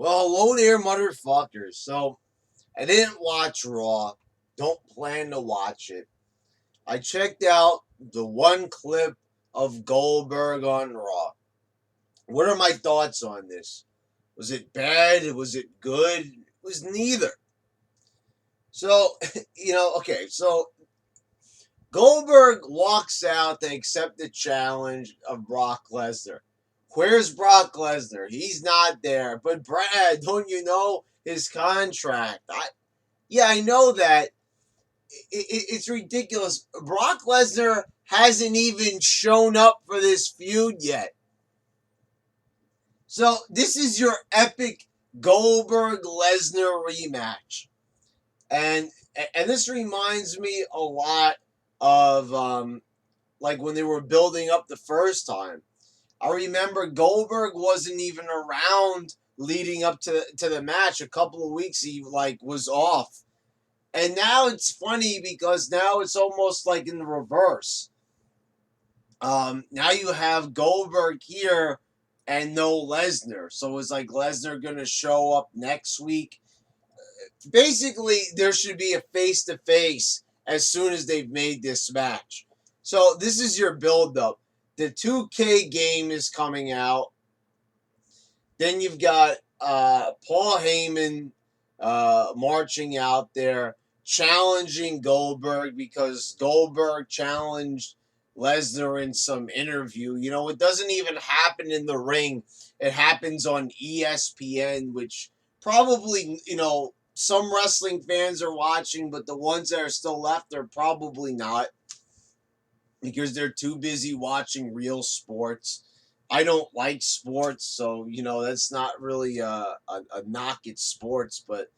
Well, hello there, motherfuckers. So, I didn't watch Raw. Don't plan to watch it. I checked out the one clip of Goldberg on Raw. What are my thoughts on this? Was it bad? Was it good? It was neither. So, okay, so Goldberg walks out to accept the challenge of Brock Lesnar. Where's Brock Lesnar? He's not there. But Brad, don't you know his contract? Yeah, I know that. It's ridiculous. Brock Lesnar hasn't even shown up for this feud yet. So this is your epic Goldberg Lesnar rematch, and this reminds me a lot of like when they were building up the first time. I remember Goldberg wasn't even around leading up to the match. A couple of weeks he was off. And now it's funny because now it's almost like in the reverse. Now you have Goldberg here and no Lesnar. So is like Lesnar going to show up next week? Basically, there should be a face-to-face as soon as they've made this match. So this is your build-up. The 2K game is coming out. Then you've got Paul Heyman marching out there, challenging Goldberg because Goldberg challenged Lesnar in some interview. You know, it doesn't even happen in the ring. It happens on ESPN, which probably, some wrestling fans are watching, but the ones that are still left are probably not because they're too busy watching real sports. I don't like sports, so, that's not really a knock at sports, but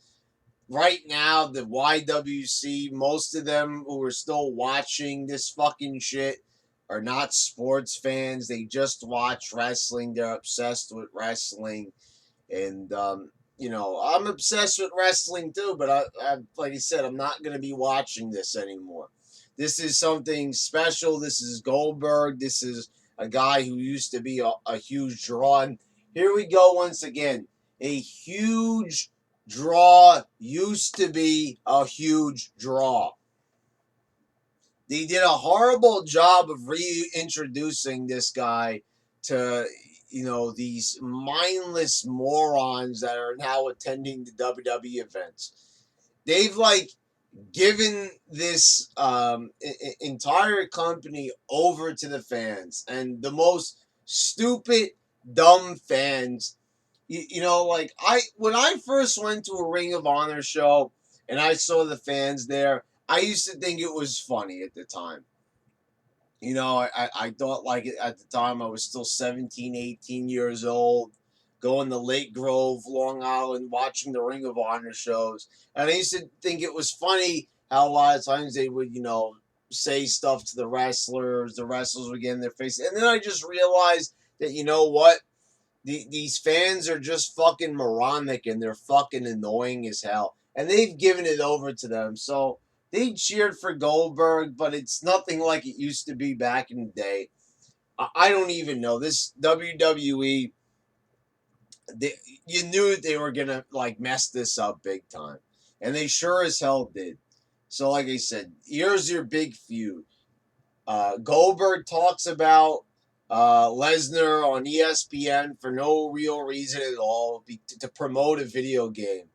right now, the YWC, most of them who are still watching this fucking shit are not sports fans. They just watch wrestling. They're obsessed with wrestling. And, I'm obsessed with wrestling too, but I like I said, I'm not going to be watching this anymore. This is something special. This is Goldberg. This is a guy who used to be a huge draw. And here we go once again. A huge draw used to be a huge draw. They did a horrible job of reintroducing this guy to, these mindless morons that are now attending the WWE events. They've given this entire company over to the fans, and the most stupid, dumb fans. When I first went to a Ring of Honor show and I saw the fans there, I used to think it was funny at the time. I thought at the time I was still 17, 18 years old, going to Lake Grove, Long Island, watching the Ring of Honor shows. And I used to think it was funny how a lot of times they would, say stuff to the wrestlers would get in their face. And then I just realized that, you know what? These fans are just fucking moronic and they're fucking annoying as hell. And they've given it over to them. So they cheered for Goldberg, but it's nothing like it used to be back in the day. I don't even know. This WWE, you knew they were going to mess this up big time. And they sure as hell did. So like I said, here's your big feud. Goldberg talks about Lesnar on ESPN for no real reason at all to promote a video game.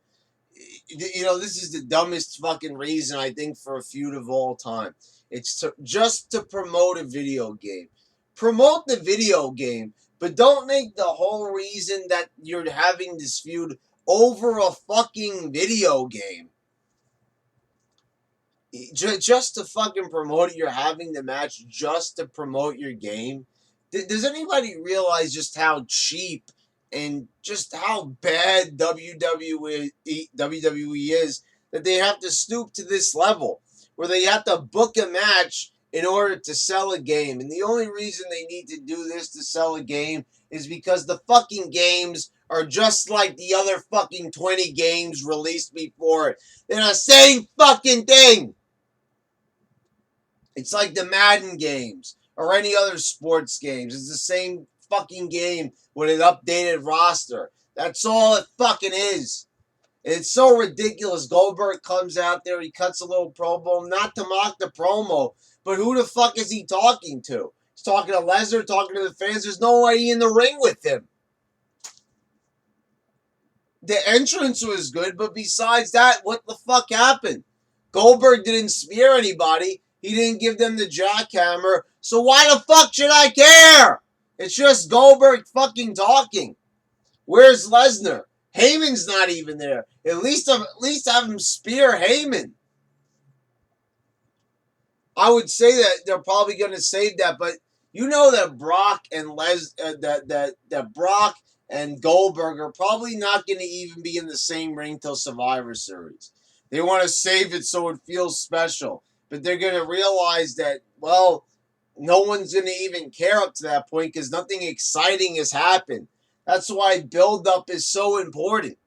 This is the dumbest fucking reason I think for a feud of all time. It's just to promote a video game. Promote the video game, but don't make the whole reason that you're having this feud over a fucking video game. Just to fucking promote it, you're having the match just to promote your game. Does anybody realize just how cheap and just how bad WWE is that they have to stoop to this level where they have to book a match in order to sell a game? And the only reason they need to do this to sell a game is because the fucking games are just like the other fucking 20 games released before it. They're the same fucking thing. It's like the Madden games or any other sports games. It's the same fucking game with an updated roster. That's all it fucking is. It's so ridiculous. Goldberg comes out there, he cuts a little promo, not to mock the promo, but who the fuck is he talking to? He's talking to Lesnar, talking to the fans. There's nobody in the ring with him. The entrance was good, but besides that, what the fuck happened? Goldberg didn't spear anybody. He didn't give them the jackhammer. So why the fuck should I care? It's just Goldberg fucking talking. Where's Lesnar? Heyman's not even there. At least have him spear Heyman. I would say that they're probably going to save that, but you know that Brock and that Brock and Goldberg are probably not going to even be in the same ring till Survivor Series. They want to save it so it feels special, but they're going to realize that, well, no one's going to even care up to that point because nothing exciting has happened. That's why build-up is so important.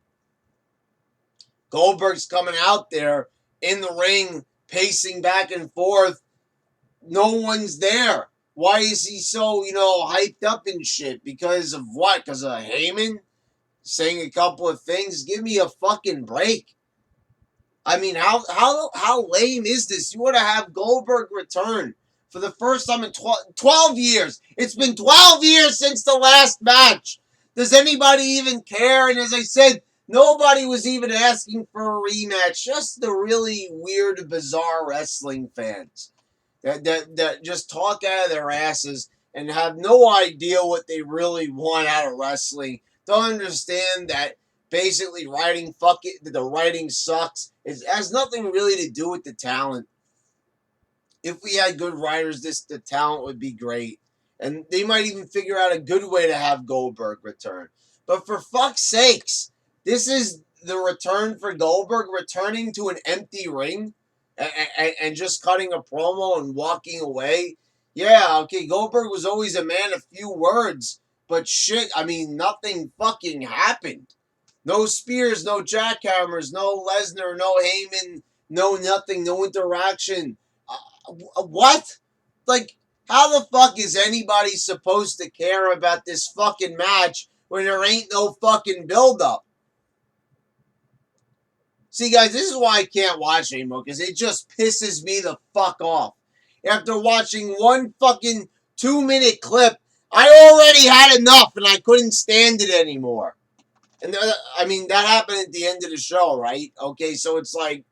Goldberg's coming out there in the ring, pacing back and forth. No one's there. Why is he so, hyped up and shit? Because of what? Because of Heyman saying a couple of things? Give me a fucking break. I mean, how lame is this? You want to have Goldberg return for the first time in 12 years. It's been 12 years since the last match. Does anybody even care? And as I said, nobody was even asking for a rematch. Just the really weird, bizarre wrestling fans that just talk out of their asses and have no idea what they really want out of wrestling. Don't understand that basically the writing sucks. It has nothing really to do with the talent. If we had good writers, the talent would be great. And they might even figure out a good way to have Goldberg return. But for fuck's sakes, this is the return for Goldberg, returning to an empty ring and just cutting a promo and walking away. Yeah, okay, Goldberg was always a man of few words. But shit, I mean, nothing fucking happened. No spears, no jackhammers, no Lesnar, no Heyman, no nothing, no interaction. What? Like, how the fuck is anybody supposed to care about this fucking match when there ain't no fucking build-up? See, guys, this is why I can't watch anymore, because it just pisses me the fuck off. After watching one fucking 2-minute clip, I already had enough, and I couldn't stand it anymore. And, I mean, that happened at the end of the show, right? Okay, so it's like,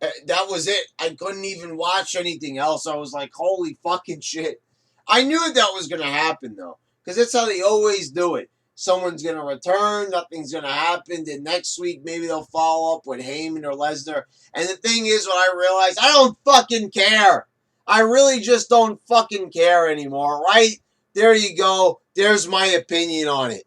that was it. I couldn't even watch anything else. I was like, holy fucking shit. I knew that was going to happen, though, because that's how they always do it. Someone's going to return, nothing's going to happen, then next week maybe they'll follow up with Heyman or Lesnar. And the thing is, what I realized, I don't fucking care. I really just don't fucking care anymore, right? There you go. There's my opinion on it.